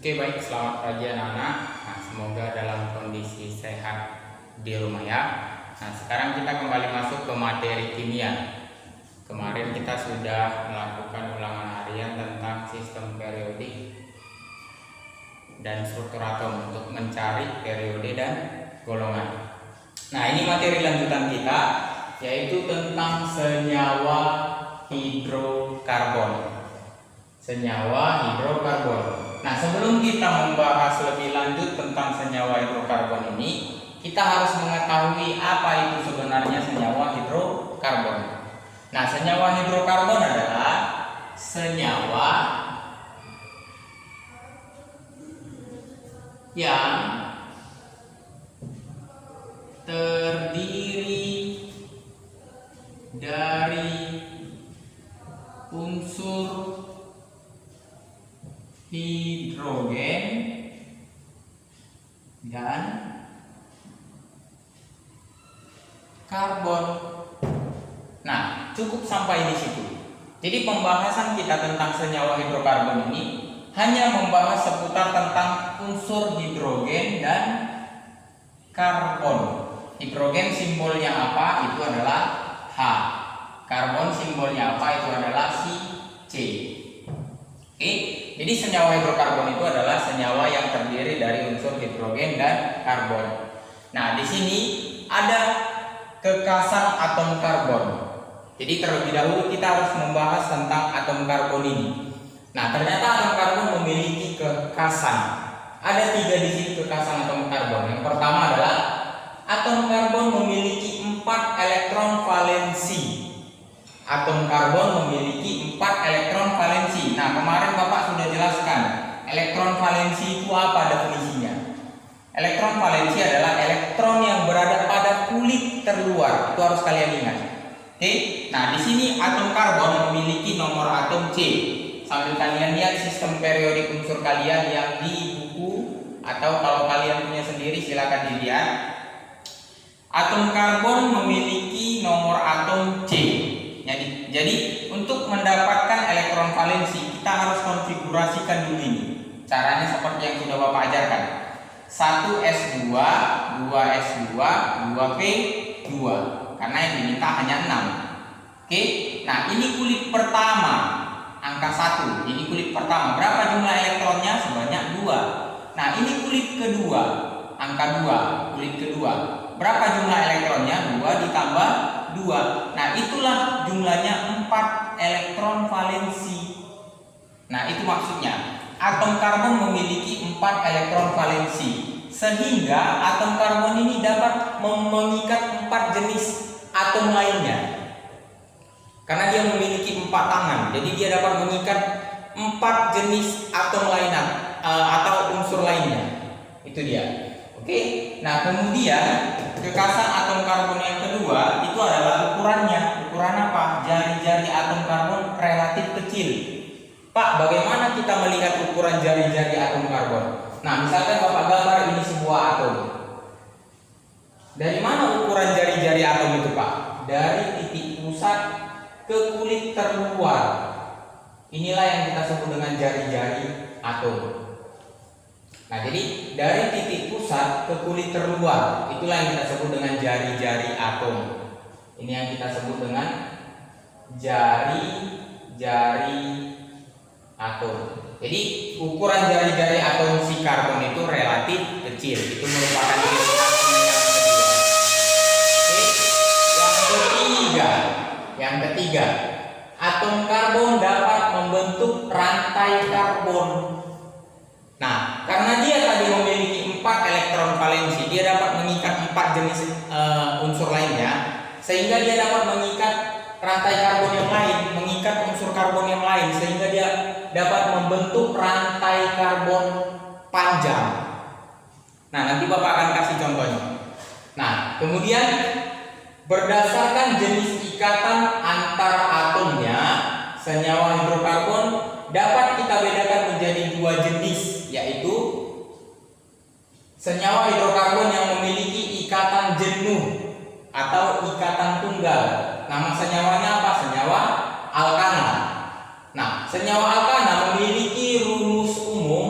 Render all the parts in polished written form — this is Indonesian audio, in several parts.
Oke, baik, selamat pagi anak-anak. Nah, semoga dalam kondisi sehat di rumah ya. Nah, sekarang kita kembali masuk ke materi kimia. Kemarin kita sudah melakukan ulangan harian tentang sistem periodik dan struktur atom untuk mencari periode dan golongan. Nah, ini materi lanjutan kita, yaitu tentang senyawa hidrokarbon. Senyawa hidrokarbon. Nah, sebelum kita membahas lebih lanjut tentang senyawa hidrokarbon ini, kita harus mengetahui apa itu sebenarnya senyawa hidrokarbon. Nah, senyawa hidrokarbon adalah senyawa yang terdiri dari unsur hidrogen dan karbon. Nah, cukup sampai di situ. Jadi pembahasan kita tentang senyawa hidrokarbon ini hanya membahas seputar tentang unsur hidrogen dan karbon. Hidrogen simbolnya apa? Itu adalah H. Karbon simbolnya apa? Itu adalah si C. Oke, jadi senyawa hidrokarbon itu adalah senyawa yang terdiri dari unsur hidrogen dan karbon. Nah, di sini ada kekasan atom karbon. Jadi terlebih dahulu kita harus membahas tentang atom karbon ini. Nah, ternyata atom karbon memiliki kekasan. Ada 3 di sini kekasan atom karbon. Yang pertama adalah atom karbon memiliki 4 elektron valensi. Atom karbon memiliki 4 elektron valensi. Nah, kemarin Bapak sudah jelaskan elektron valensi itu apa definisinya. Elektron valensi adalah elektron yang berada pada kulit terluar. Itu harus kalian ingat. Oke. Nah, di sini atom karbon memiliki nomor atom C. Sambil kalian lihat sistem periodik unsur kalian yang di buku, atau kalau kalian punya sendiri silakan dilihat. Atom karbon memiliki nomor atom C. Jadi untuk mendapatkan elektron valensi kita harus konfigurasikan dulu ini. Caranya seperti yang sudah Bapak ajarkan. 1s2, 2s2, 2p2. Karena yang diminta hanya 6. Oke. Nah, ini kulit pertama, angka 1. Ini kulit pertama. Berapa jumlah elektronnya? Sebanyak 2. Nah, ini kulit kedua, angka 2, kulit kedua. Berapa jumlah elektronnya? 2 ditambah 2. Nah, itulah jumlahnya 4 elektron valensi. Nah, itu maksudnya atom karbon memiliki 4 elektron valensi, sehingga atom karbon ini dapat mengikat 4 jenis atom lainnya. Karena dia memiliki 4 tangan, jadi dia dapat mengikat 4 jenis atom lainnya atau unsur lainnya. Itu dia. Oke. Nah, kemudian kekasan atom karbon yang kedua itu adalah ukurannya. Ukuran apa? Jari-jari atom karbon relatif kecil. Pak, bagaimana kita melihat ukuran jari-jari atom karbon? Nah, misalkan Bapak gambar ini sebuah atom. Dari mana ukuran jari-jari atom itu, Pak? Dari titik pusat ke kulit terluar. Inilah yang kita sebut dengan jari-jari atom. Nah, jadi dari titik pusat ke kulit terluar, itulah yang kita sebut dengan jari-jari atom. Ini yang kita sebut dengan jari-jari atom. Jadi ukuran jari-jari atom si karbon itu relatif kecil. Itu merupakan ciri khasnya yang ketiga, atom karbon dapat membentuk rantai karbon. Nah, karena dia tadi memiliki 4 elektron valensi, dia dapat mengikat 4 jenis unsur lainnya, sehingga dia dapat mengikat rantai karbon yang lain, mengikat unsur karbon yang lain, sehingga dia dapat membentuk rantai karbon panjang. Nah, nanti Bapak akan kasih contohnya. Nah, kemudian berdasarkan jenis ikatan antar atomnya, senyawa hidrokarbon dapat kita bedakan menjadi 2 jenis, yaitu senyawa hidrokarbon yang memiliki ikatan jenuh atau ikatan tunggal. Nama senyawanya apa? Senyawa alkana. Nah, senyawa alkana memiliki rumus umum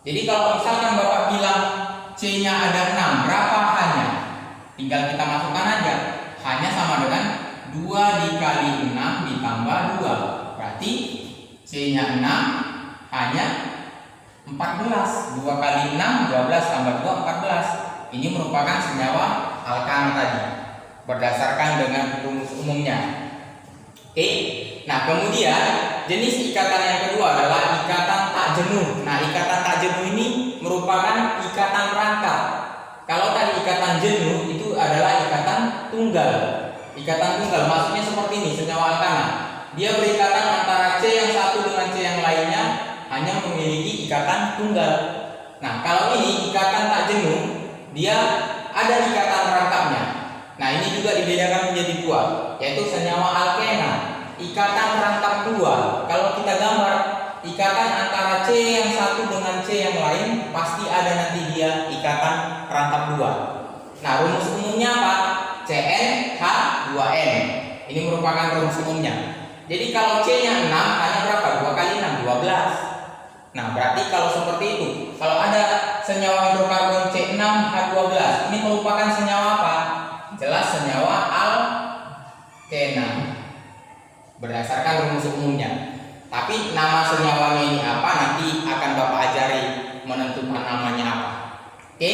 Jadi kalau misalkan Bapak bilang C-nya ada 6, berapa H-nya? Tinggal kita masukkan aja. H-nya sama dengan 2 dikali 6 ditambah 2. Berarti C-nya 6, H-nya 14. 2 kali 6, 12 tambah 2, 14. Ini merupakan senyawa alkana tadi, berdasarkan dengan rumus umumnya. Oke. Nah, kemudian jenis ikatan yang kedua adalah ikatan tak jenuh. Nah, ikatan tak jenuh ini merupakan ikatan rangkap. Kalau tadi ikatan jenuh itu adalah ikatan tunggal. Ikatan tunggal maksudnya seperti ini, senyawa alkana. Dia berikatan antara C yang satu dengan C yang lainnya, hanya memiliki ikatan tunggal. Nah, kalau ini ikatan tak jenuh, dia ada ikatan rangkapnya. Nah, ini juga dibedakan menjadi dua, yaitu senyawa alkena, ikatan rangkap dua. Kalau kita gambar ikatan antara C yang satu dengan C yang lain, pasti ada nanti dia ikatan rangkap dua. Nah, rumus umumnya apa? CnH2n. Ini merupakan rumus umumnya. Jadi kalau C-nya 6, H-nya berapa? 2 kali 6, 12. Nah, berarti kalau seperti itu, kalau ada senyawa hidrokarbon C6H12, ini merupakan senyawa apa? Jelas senyawa alkena, berdasarkan rumus umumnya. Tapi nama senyawanya ini apa, nanti akan Bapak ajari menentukan namanya apa. Oke?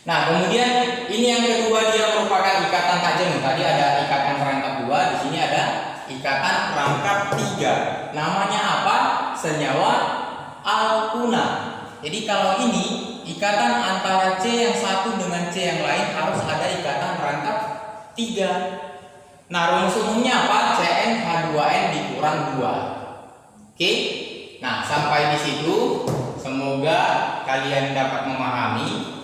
Nah, kemudian ini yang kedua, dia merupakan ikatan tak jenuh. Tadi ada ikatan rangkap 2, di sini ada ikatan rangkap 3. Namanya apa? Senyawa alkuna. Jadi kalau ini ikatan antara C yang satu dengan C yang lain harus ada ikatan rangkap 3. Nah, rumus umumnya apa? CnH2n dikurang 2. Oke? Nah, sampai di situ semoga kalian dapat memahami.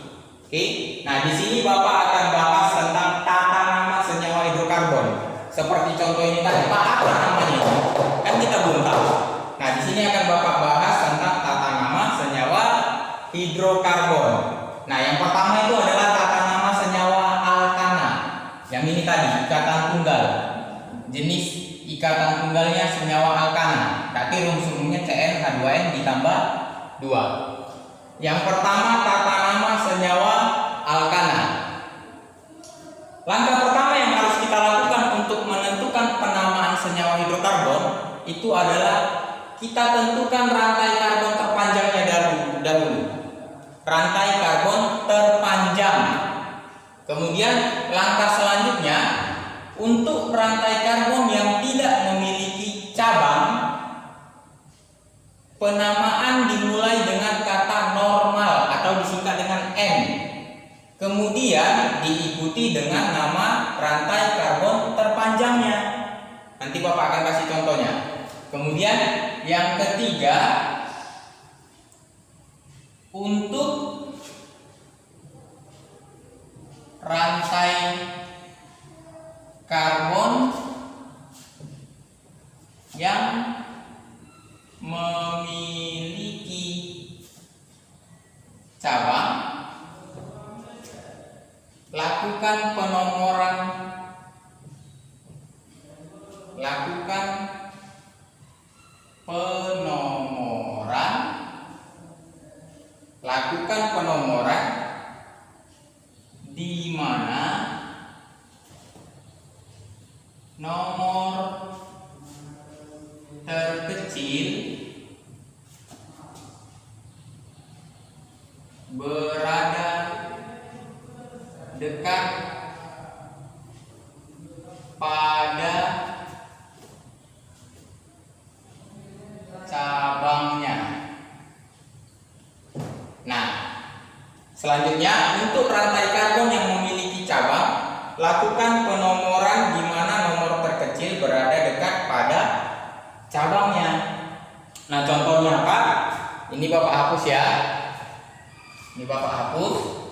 Oke? Nah, di sini Bapak akan bahas tentang tata nama senyawa hidrokarbon. Seperti contoh ini tadi, Pak, apa namanya? Kan kita belum tahu. Nah, di sini akan Bapak bahas tentang tata nama senyawa hidrokarbon. Nah, yang pertama itu adalah tata nama senyawa alkana. Yang ini tadi, ikatan tunggal. Jenis ikatan tunggalnya senyawa alkana. Berarti rumus umumnya CnH2n ditambah 2. Yang pertama, tata nama senyawa alkana. Langkah pertama yang harus kita lakukan untuk menentukan penamaan senyawa hidrokarbon itu adalah kita tentukan rantai karbon terpanjangnya dahulu. Rantai karbon terpanjang. Kemudian langkah selanjutnya, untuk rantai karbon yang tidak memiliki cabang, penamaan dimulai dengan kata normal atau disingkat dengan N. Kemudian diikuti dengan nama rantai karbon terpanjangnya. Nanti Bapak akan kasih contohnya. Kemudian yang ketiga, untuk rantai karbon yang memiliki cabang, lakukan penomoran di mana nomor terkecil berada dekat pada cabangnya. Nah, selanjutnya untuk rantai karbon yang memiliki cabang, lakukan penomoran di mana nomor terkecil berada dekat pada cabangnya. Nah, contohnya apa? Ini Bapak hapus ya. Ini Bapak hapus.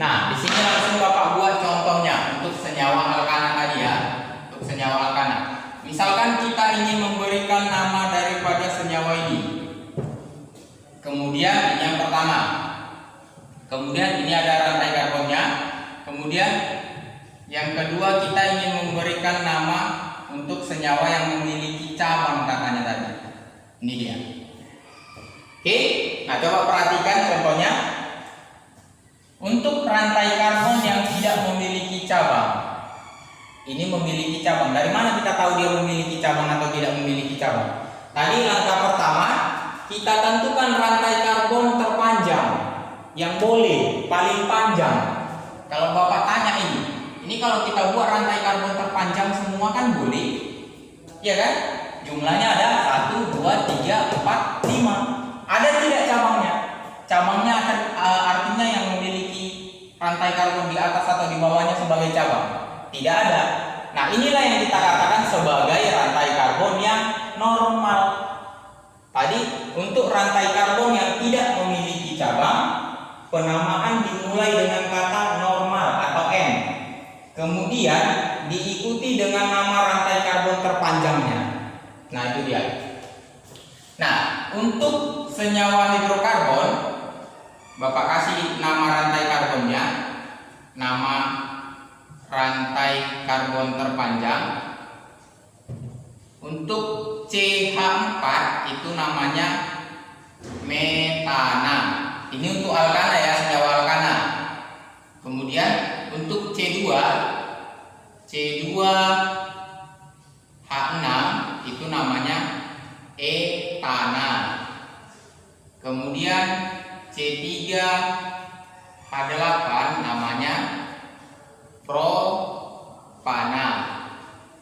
Nah, di sini langsung Bapak buat contohnya untuk senyawa alkana tadi ya. Untuk senyawa alkana. Misalkan kita ingin memberikan nama daripada senyawa ini. ada rantai karbonnya. Kemudian yang kedua, kita ingin memberikan nama untuk senyawa yang memiliki cabang katanya tadi. Ini dia. Oke, nah coba perhatikan contohnya. Untuk rantai karbon yang tidak memiliki cabang, ini memiliki cabang. Dari mana kita tahu dia memiliki cabang atau tidak memiliki cabang? Tadi langkah pertama, kita tentukan rantai karbon terpanjang yang boleh, paling panjang. Kalau Bapak tanya ini kalau kita buat rantai karbon terpanjang semua kan boleh, ya kan? Jumlahnya ada 1, 2, 3, 4, 5. Ada tidak cabangnya? Cabangnya akan artinya yang memiliki rantai karbon di atas atau di bawahnya sebagai cabang. Tidak ada. Nah, inilah yang kita katakan sebagai rantai karbon yang normal. Tadi untuk rantai karbon yang tidak memiliki cabang, penamaan dimulai dengan kata normal atau N. Kemudian diikuti dengan nama rantai karbon terpanjangnya. Nah, itu dia. Nah, untuk senyawa hidrokarbon, Bapak kasih nama rantai karbonnya, nama rantai karbon terpanjang. Untuk CH4 itu namanya metana. Ini untuk alkana ya, senyawa alkana. Kemudian untuk C2H6 itu namanya etana. Kemudian C3H8 namanya propana.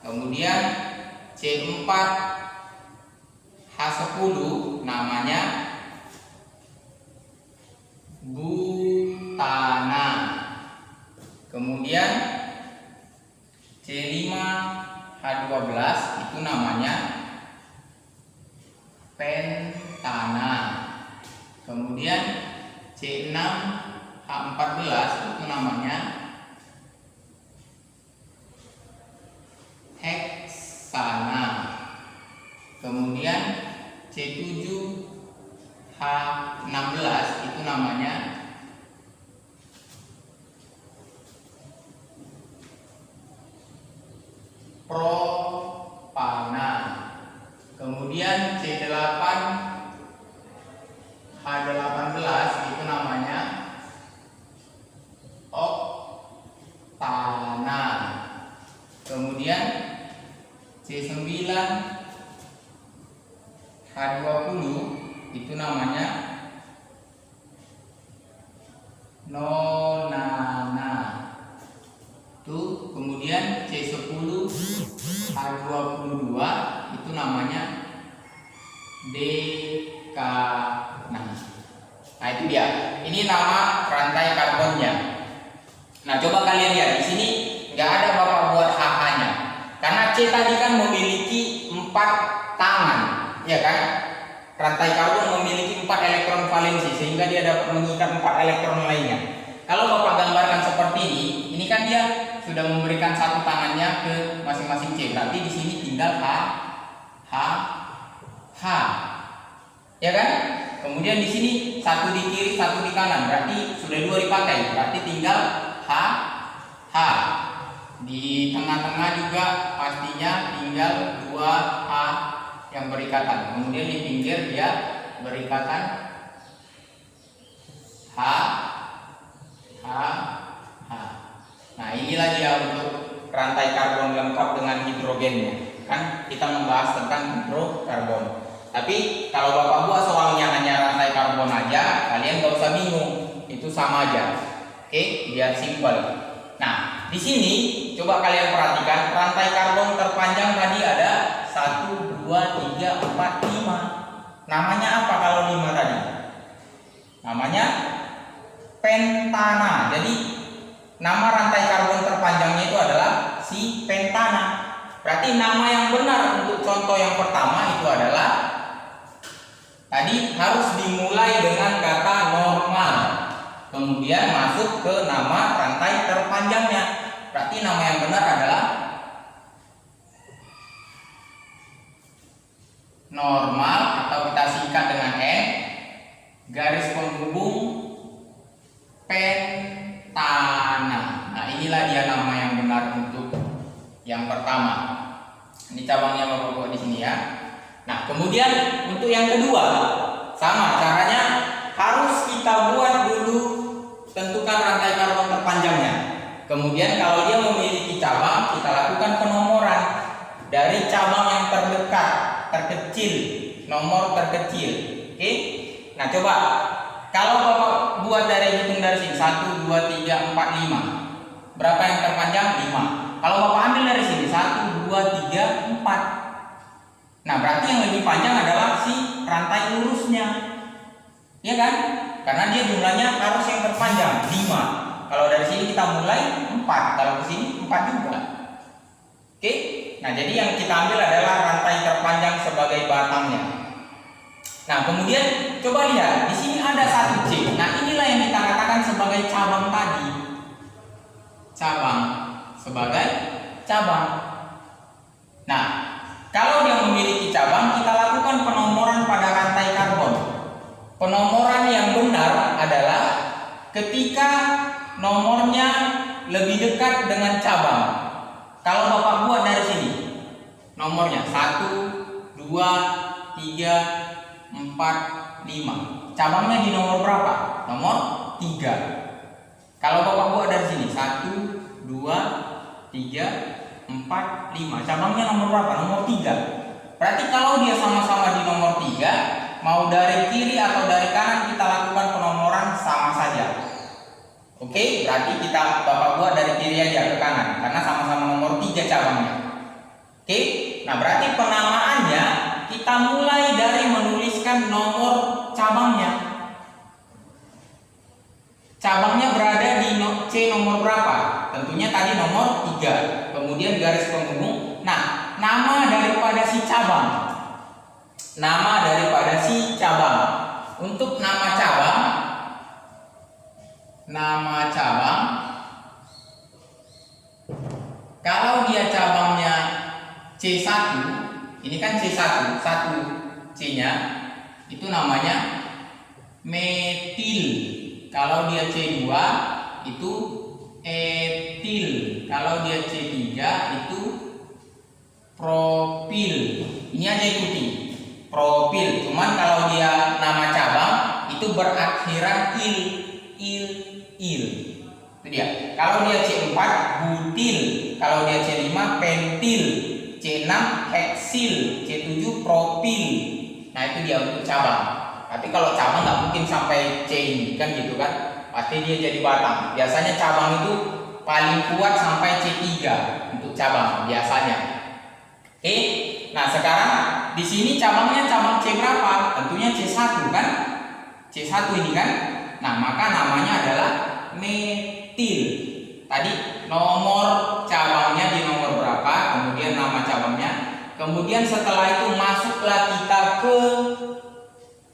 Kemudian C4H10 namanya butana. Kemudian C5H12 itu namanya pentana. Kemudian C6H14 itu namanya heksana. Kemudian C7H16 itu namanya propana. Kemudian C8H18 itu namanya oktana. Kemudian C9H20 itu namanya nonana. Tuh, kemudian C10H22 itu namanya dekana. Nah, itu dia. Ini nama rantai karbonnya. Nah, coba kalian lihat di sini nggak ada Bapak buat HH-nya. Karena C tadi kan memiliki 4 tangan, ya kan? Rantai karbon memiliki 4 elektron valensi sehingga dia dapat mengikat 4 elektron lainnya. Kalau Bapak gambarkan seperti ini kan dia sudah memberikan satu tangannya ke masing-masing C. Berarti di sini tinggal H. Ya kan? Kemudian di sini satu di kiri, satu di kanan. Berarti sudah 2 dipakai. Berarti tinggal H. Di tengah-tengah juga pastinya tinggal 2 H yang berikatan. Kemudian di pinggir dia berikatan H. Nah, inilah dia untuk rantai karbon lengkap dengan hidrogennya. Kan kita membahas tentang hidrokarbon. Tapi kalau Bapak buat soalnya hanya rantai karbon aja, kalian gak usah bingung. Itu sama aja. Oke, biar simpel. Nah, di sini coba kalian perhatikan rantai karbon terpanjang tadi ada 1, 2, 3, 4, 5. Namanya apa kalau 5 tadi? Namanya pentana. Jadi nama rantai karbon terpanjangnya itu adalah si pentana. Berarti nama yang benar untuk contoh yang pertama itu adalah tadi harus dimulai dengan kata normal. Kemudian masuk ke nama rantai terpanjangnya. Berarti nama yang benar adalah normal atau kita singkat dengan N garis penghubung pentana. inilah dia nama yang benar untuk yang pertama. Ini cabangnya Bapak buat di sini ya. Nah, kemudian untuk yang kedua, sama caranya, harus kita buat dulu, tentukan rantai karbon terpanjangnya. Kemudian kalau dia memiliki cabang, kita lakukan penomoran dari cabang yang terdekat, terkecil, nomor terkecil. Oke? Nah, coba kalau Bapak buat dari hitung dari sini 1 2 3 4 5. Berapa yang terpanjang? 5. Kalau Bapak ambil dari sini 1 2 3 4. Nah, berarti yang lebih panjang adalah si rantai lurusnya. Ya kan? Karena dia jumlahnya harus yang terpanjang 5. Kalau dari sini kita mulai 4, kalau ke sini 4 juga. Oke? Nah, jadi yang kita ambil adalah rantai terpanjang sebagai batangnya. Nah, kemudian coba lihat, di sini ada 1 C. Nah, inilah yang kita katakan sebagai cabang tadi. Cabang, sebagai cabang. Nah, kalau dia memiliki cabang, kita lakukan penomoran pada rantai karbon. Penomoran yang benar adalah ketika nomornya lebih dekat dengan cabang. Kalau Bapak buat dari sini, nomornya 1 2 3 4 5. Cabangnya di nomor berapa? Nomor 3. Kalau Bapak buat dari sini 1 2 3 4 5. Cabangnya nomor berapa? Nomor 3. Berarti kalau dia sama-sama di nomor 3, mau dari kiri atau dari kanan kita lakukan penomoran sama saja. Oke, berarti kita Bapak buat dari kiri aja ke kanan karena sama-sama nomor 3 cabangnya. Oke. Nah, berarti penamaannya kita mulai dari menuliskan nomor cabangnya. Cabangnya berada di C nomor berapa? Tentunya tadi nomor 3. Kemudian garis penghubung. Nah, nama daripada si cabang. Nama daripada si cabang. Untuk nama cabang, kalau dia cabangnya C1, ini kan C1, 1 C-nya itu namanya metil. Kalau dia C2 itu etil. Kalau dia C3 itu propil. Ini aja ikuti. Propil. Cuman kalau dia nama cabang itu berakhiran il. Itu dia. Kalau dia C4 butil. Kalau dia C5 pentil. C6 heksil, C7 propil. Nah, itu dia untuk cabang. Tapi kalau cabang nggak mungkin sampai C ini kan gitu kan, pasti dia jadi batang. Biasanya cabang itu paling kuat sampai C3 untuk cabang biasanya. Oke, nah sekarang di sini cabangnya cabang C berapa? Tentunya C1 kan, C1 ini kan. Nah, maka namanya adalah metil. Tadi nomor cabangnya di nomor berapa, kemudian nama cabangnya, kemudian setelah itu masuklah kita ke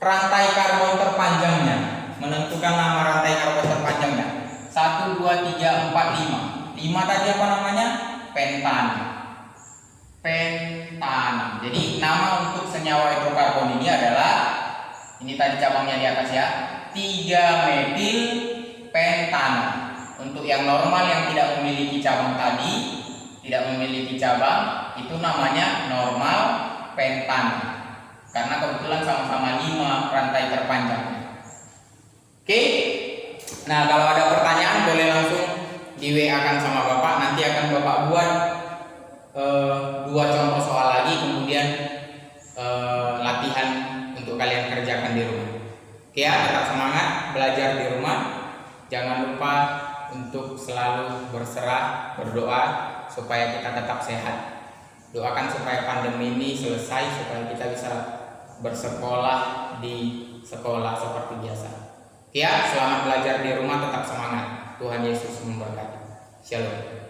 rantai karbon terpanjangnya, menentukan nama rantai karbon terpanjangnya. 1 2 3 4 5. 5 tadi apa namanya? Pentana. Jadi nama untuk senyawa hidrokarbon ini adalah, ini tadi cabangnya di atas ya, 3 metil pentana. Untuk yang normal yang tidak memiliki cabang tadi, tidak memiliki cabang, itu namanya normal pentana. Karena kebetulan sama-sama 5 rantai terpanjangnya. Oke. Nah, kalau ada pertanyaan boleh langsung di WA-kan sama Bapak. Nanti akan Bapak buat 2 contoh soal lagi, kemudian latihan untuk kalian kerjakan di rumah. Oke ya, tetap semangat belajar di rumah. Jangan lupa untuk selalu berserah, berdoa supaya kita tetap sehat. Doakan supaya pandemi ini selesai, supaya kita bisa bersekolah di sekolah seperti biasa. Ya, selamat belajar di rumah, tetap semangat. Tuhan Yesus memberkati. Shalom.